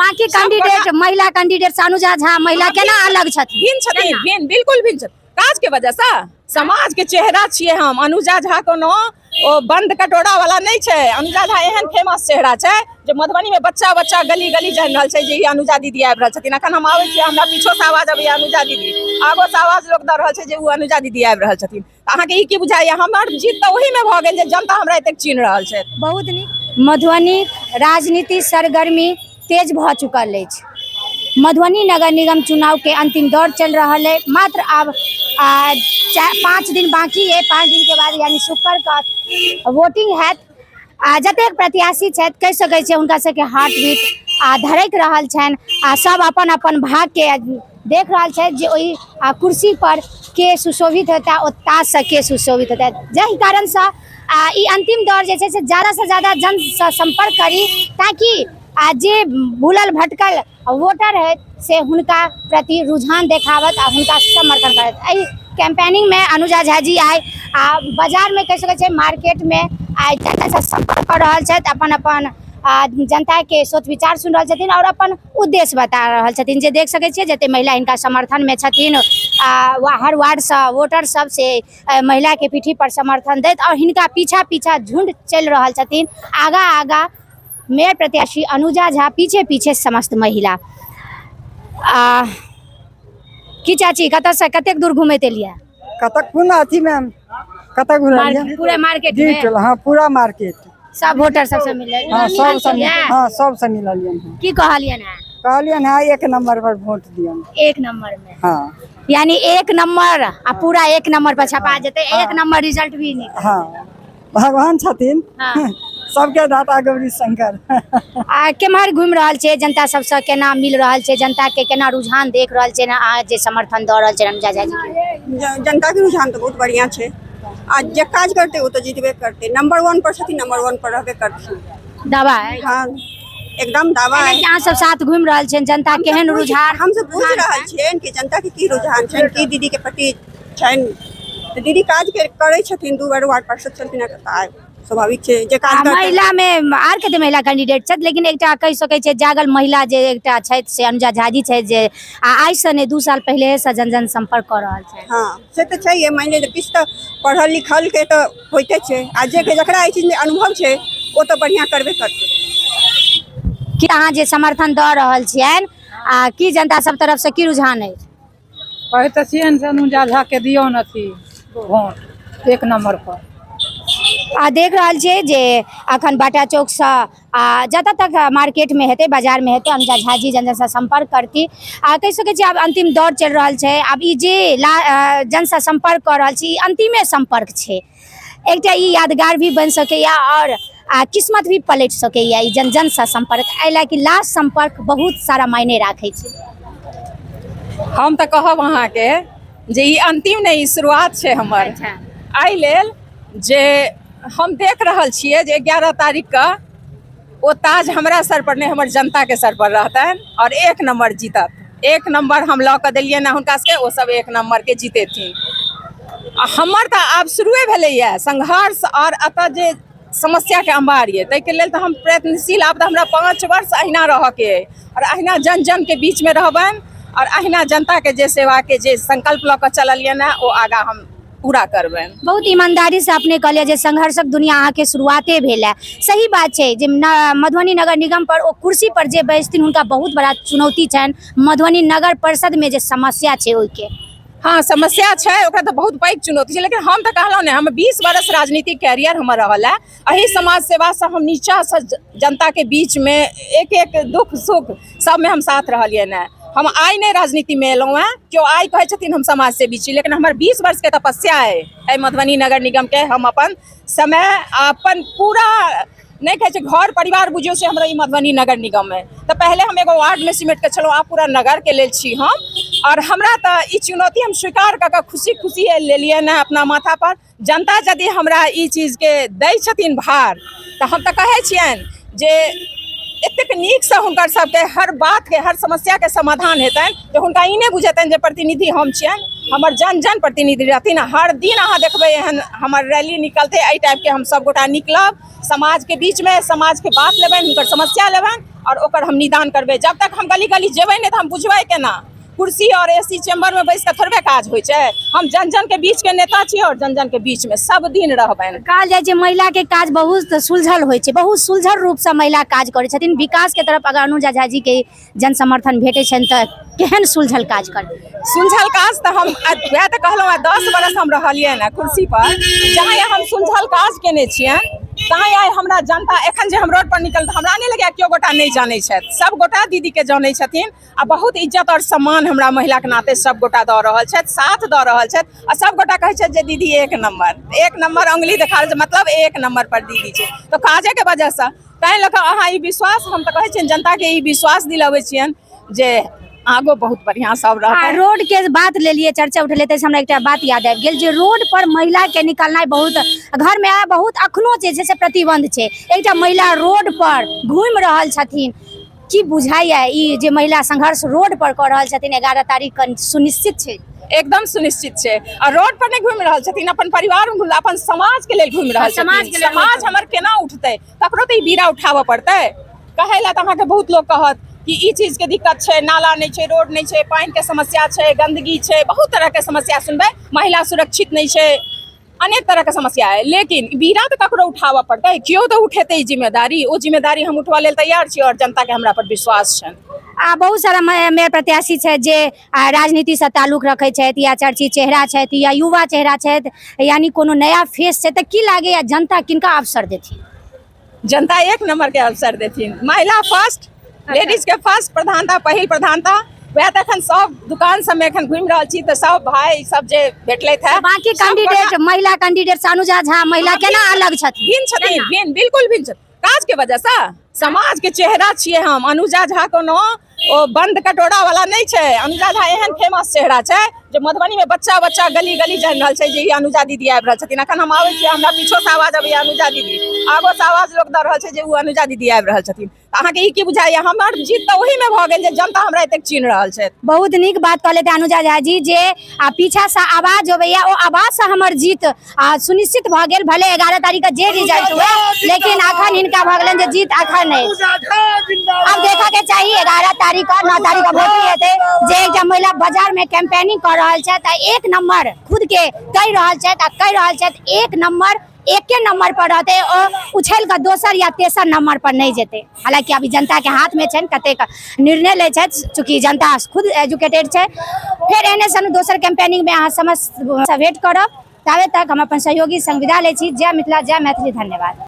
बाकी कैंडिडेट महिला कैंडिडेट से अनुजा झा महिला केना अलग छथिन? भिन्न छथिन, भिन्न, बिल्कुल भिन्न छथिन। काज के वजह से समाज के चेहरा छिए हम। अनुजा झा कोनो ओ बंद कटोरा वाला नहीं छे। अनुजा झा एहन फेमस चेहरा छे जे मधुबनी में बच्चा बच्चा गली गली जान रहल छे जे ई अनुजा दीदी आबि रहल छथिन। अखन हम आबै छी, हमरा पीछो से आवाज अबैया अनुजा दीदी, आगो से आवाज लोग द रहल छे जे उ अनुजा दीदी आबि रहल छथिन। अहाँ के ई की बुझाइया? हमर जीत तो ओही में भ गेल जे जनता हमरा एतेक चिन्ह रहल छे। बहुत नीक। मधुबनी राजनीति सरगर्मी तेज भ चुकल अछि। मधुबनी नगर निगम चुनाव के अंतिम दौर चल रहा है। मात्र अब 5 दिन बाकी है। 5 दिन के बाद यानी शुक्र का वोटिंग है। जतेक प्रत्याशी छथि कहि सकै छियै हुनका सबके हार्ट बीट धड़क रहल छनि। सब अपन अपन भाग के देख रहल छथि जे ओहि कुर्सी पर के सुशोभित होता, ओता से के सुशोभित होता। जाहि कारण से ई अंतिम दौर जे छै से ज्यादा से ज्यादा जन से संपर्क करी, ताकि जे भूलल भटकल वोटर है से हुनका प्रति रुझान देखावत आ हुनका समर्थन करत। एहि कैंपेनिंग में अनुजा झा जी आए बाजार में कह सकै मार्केट में आए जनता से संपर्क कर रहल छथि, अपन अपन जनता के सोच विचार सुन रहल छथिन और अपन उद्देश्य बता रहल छथिन। जे देख सकै छियै जते महिला इनका समर्थन में छथिन, हर वार्ड से वोटर सब से महिला के पीठी पर समर्थन दैत और हिनका पीछा पीछा झुंड चल रहल छथिन। आगा आगा मेयर प्रत्याशी अनुजा झा, पीछे पीछे समस्त महिला। की चाची कत से कतेक दूर घूमे तेलिए? कतक पुनः अथी में कतक घुरलिए? पूरा मार्केट में? हां पूरा मार्केट सब वोटर सबसे मिले? हां सब से मिललियन। की कहलियन है? कहलियन है 1 नंबर पर वोट दियन। 1 नंबर में? हां यानी 1 नंबर आ पूरा 1 नंबर पर छपा जेते। 1 नंबर रिजल्ट भी नहीं? हां भगवान छथिन। हां सबके दाता गौरी शंकर। केम्हर घूम रहल छे जनता सबसे, केना मिल रहल छे जनता के, केना रुझान देख रहल छे ना जे समर्थन द रहल छे अनुजा झा जी के? जनता के रुझान तो बहुत बढ़िया छे। आज जे काज करते वो तो जीतबे करते। नंबर 1 पर छथिन, नंबर 1 पर रहबे करथिन। दावा है? हाँ एकदम दावा है। यहाँ सब साथ घूम रहल छे जनता केहन रुझान? हम सब पूछ रहल छे कि जनता के की रुझान छे, की दीदी के प्रति छन। तो दीदी काज करे छथिन, 2 बार वार्ड पार्षद छथिन, स्वाभाविक छे जे काज करते। महिला में आर कते महिला कैंडिडेट छथि, लेकिन एकटा कहि सकै छै जागल महिला जे एकटा छथि से अनुजा झा जी छथि, जे आइ से ने 2 साल पहले से जन संपर्क कर रहल छथि। हाँ से तो चाहिए। मान ले किछ तो पढ़ल लिखल के तो होते छे, आ जे के जकरा ई चीज में अनुभव छे वो तो बढ़िया करबे करते। कि अहाँ जे समर्थन द रहल छियन की जनता सब तरफ से की रुझान है? कहते छियन से अनुजा झा के दियौ न अथी वोट 1 नंबर पर। देख रहल छे जे अखन बाटा चौक से जत तक मार्केट में हेते, बाजार में हेते, अनुजा झा जी जन से संपर्क करती। कह सके छी अब अंतिम दौर चल रहा है। अब ई जे जन से संपर्क कर रहल छी अंतिमे संपर्क छे। एकटा ई यादगार भी बन सकैया और किस्मत भी पलट सकैया ई जन जन से संपर्क। एला कि लास्ट संपर्क बहुत सारा मायने राखे छे। हम तो कहब अहाँ के जे ई अंतिम नहीं शुरुआत छे हमर। आई लेल जे हम देख रहल छिए जे 11 तारीख का वो ताज हमरा सर पर नहीं, हमर जनता के सर पर रहतन और 1 नंबर जीतत। 1 नंबर हम लऽ के दिलिए ना हुनका के, वो सब 1 नंबर के जीते थी। हमर तो अब शुरुए भेलैया संघर्ष और अत जे समस्या के अंबार ये, तै के लेल तो हम प्रयत्नशील। अब तो हमरा 5 वर्ष अहिना रह के और अहिना जन जन के बीच में रहबन और अहिना जनता के जे सेवा के जे संकल्प लऽ के चललिए ना वो आगा हम पूरा करबें। बहुत ईमानदारी से अपने कहलिए जे संघर्षक दुनिया अहाँ के शुरुआते भेल है। सही बात है जे मधुबनी नगर निगम पर ओ कुर्सी पर जे बैसथिन हुनका बहुत बड़ा चुनौती छन। मधुबनी नगर परिषद में जे समस्या छे ओइ के। हाँ समस्या छे, ओकरा तो बहुत पैघ चुनौती छे। लेकिन हम तो कहलौं ने हम 20 वर्ष राजनीतिक कैरियर हमर रहल है। एही समाज सेवा से हम नीचा से जनता के बीच में एक एक दुख सुख सब में हम साथ रहलिए न। हम आई नहीं राजनीति में एलौं हैं, क्यों आई कहे छथिन हम समाज से बीची, लेकिन हमार 20 वर्ष के तपस्या है मधुबनी नगर निगम के। हम अपन समय अपन पूरा नहीं कहे घर परिवार बुझियो से हमरा मधुबनी नगर निगम में। तो पहले हम एगो वार्ड में सिमट के चलो आप पूरा नगर के लेल छी हम। और हमरा तो ई चुनौती हम स्वीकार कर खुशी खुशी ले लिए ना अपना माथा पर। जनता यदि हमरा ई चीज के दै छथिन भार, तो हम तो कहे छियन जे एतेक नीक से हुनकर सबके हर बात के हर समस्या के समाधान हेतन, तो हुनका ई नहीं बुझेतन जे प्रतिनिधि हम छियन। हमर जन जन प्रतिनिधि रहथिन। हर दिन अहाँ देखबै एहन हमर रैली निकलते, एहि टाइप के हम सब गोटा निकलब, समाज के बीच में समाज के बात लेबनि, हुनकर समस्या लेबनि और ओकर हम निदान करबै। जब तक हम गली गली जेबै नहीं तो हम बुझबै केना? कुर्सी और एसी चैम्बर में बैस के थोड़बे काज होइ छै। हम जन जन के बीच के नेता छियै और जन जन के बीच में सब दिन रहबनि। कहल जाइ छै महिला के काज बहुत सुलझल होइ छै, बहुत सुलझल रूप से महिला काज करै छथिन। विकास के तरफ अगर अनुजा झा जी के जन समर्थन भेटै छनि तऽ केहन सुलझल काज कर? सुलझल काज तो हम वएह तो कहलहुँ है, 10 बरस हम रहलियै ना कुर्सी पर, जहाँ हम सुलझल काज केने छियनि तहाँ आइ हमरा जनता एखन जे हम रोड पर निकल, हमरा नहीं लगे केओ गोटा नहीं जानै छथि। सब गोटा दीदी के जानै छथिन आ बहुत इज्जत और सम्मान हमरा महिला के नाते सब गोटा दऽ रहल छथि, साथ दऽ रहल छथि आ सब गोटा कहै छथि जे दीदी एक नंबर अंगुली देखा रहल छै, मतलब एक नंबर पर दीदी छै। तो काजे के वजह से तैं लऽ कऽ अहाँ ई विश्वास, हम तऽ कहै छियनि जनता के ई विश्वास दिलबै छियनि जे आगो बहुत बढ़िया सब रहतै। रोड के बात ले लिए, चर्चा उठले तऽ हमरा एकटा बात याद आबि गेल जे रोड पर महिला के निकलनाइ बहुत, घर में बहुत अखनो छै जैसे प्रतिबंध छै। एकटा महिला रोड पर घूमि रहल छथिन, की बुझाइया ई जे महिला संघर्ष रोड पर कऽ रहल छथिन 11 तारीख के सुनिश्चित छै? एकदम सुनिश्चित छै। और रोड पर नहीं घूमि रहल छथिन, अपन परिवार में, अपन समाज के लेल घूमि रहल छथिन। समाज हमर केना उठतै? ककरो तऽ ई बीड़ा उठाबऽ पड़तै। कहै लए तऽ अहाँके बहुत लोग कहत कि ई चीज के दिक्कत छै, नाला नहीं छै, रोड नहीं छै, पानी के समस्या छै, गंदगी छै, बहुत तरह के समस्या सुनबै, महिला सुरक्षित नहीं छै, अनेक तरह के समस्या है। लेकिन बीड़ा तो ककरो उठाबऽ पड़तै, केओ तो उठेतै जिम्मेदारी। ओ जिम्मेदारी हम उठवा लेल तैयार छी और जनता के हमरा पर विश्वास छनि। बहुत सारा मेयर प्रत्याशी छै जे राजनीति से ताल्लुक रखै छथि या चर्चित चेहरा छथि या युवा चेहरा छथि, यानी कोनो नया फेस छै, तऽ की लागैया जनता किनका अवसर देथिन? जनता एक नंबर के अवसर देथिन। महिला फर्स्ट, लेडीज के फर्स्ट प्रधानता, पहिल प्रधानता। वह तो एखन सब दुकान सब में एखन घूमि रहल छी तऽ सब भाई सब जे भेटलथि है। बाकी कैंडिडेट, महिला कैंडिडेट अनुजा झा महिला केना अलग छथिन? भिन्न छथिन, भिन्न, बिल्कुल भिन्न छथिन। काज के वजह से समाज के चेहरा छियै हम। अनुजा झा कोनो ओ बंद कटोरा वाला नहीं छै। अनुजा झा एहन फेमस चेहरा छै जे मधुबनी में बच्चा बच्चा गली गली जानि रहल छै जे ई अनुजा दीदी आबि रहल छथिन। अखन हम आबै छियै, हमरा पीछो से आवाज अबैया अनुजा दीदी, आगो से आवाज लोग दऽ रहल छै जे उ अनुजा दीदी आबि रहल छथिन। अहाँके ई की बुझाइया? हमर जीत तऽ ओही में भऽ गेल जे जनता हमरा एतेक चिन्ह रहल छै। बहुत नीक बात कहले अनुजा झा जी जे पीछा से आवाज अबैया, ओ आवाज से हमर जीत सुनिश्चित भऽ गेल। भले 11 तारीख के जे रिजल्ट हुए, लेकिन अखन हिनका भऽ गेलनि जे जीत अखन नहीं। अब देखा के चाहिए 11 तारीख का, 9 तारीख का वोट हेतै जे एकटा महिला बाजार में कैंपेनिंग कर रहल छथि, एक नंबर खुद के कहि रहल छथि, एक नंबर एके नंबर पर रहते, और उछल कर दोसर या तेसर नंबर पर नहीं जेते। हालांकि अभी जनता के हाथ में छनि कतेक निर्णय ले छथि, चूँकि जनता खुद एजुकेटेड छै। फिर एने सन दोसर कैंपेनिंग में अहाँ समस्त भेंट करब। ताबे तक हम अपन सहयोगी संग विदा लै छी। जय मिथिला, जय मैथिली, धन्यवाद।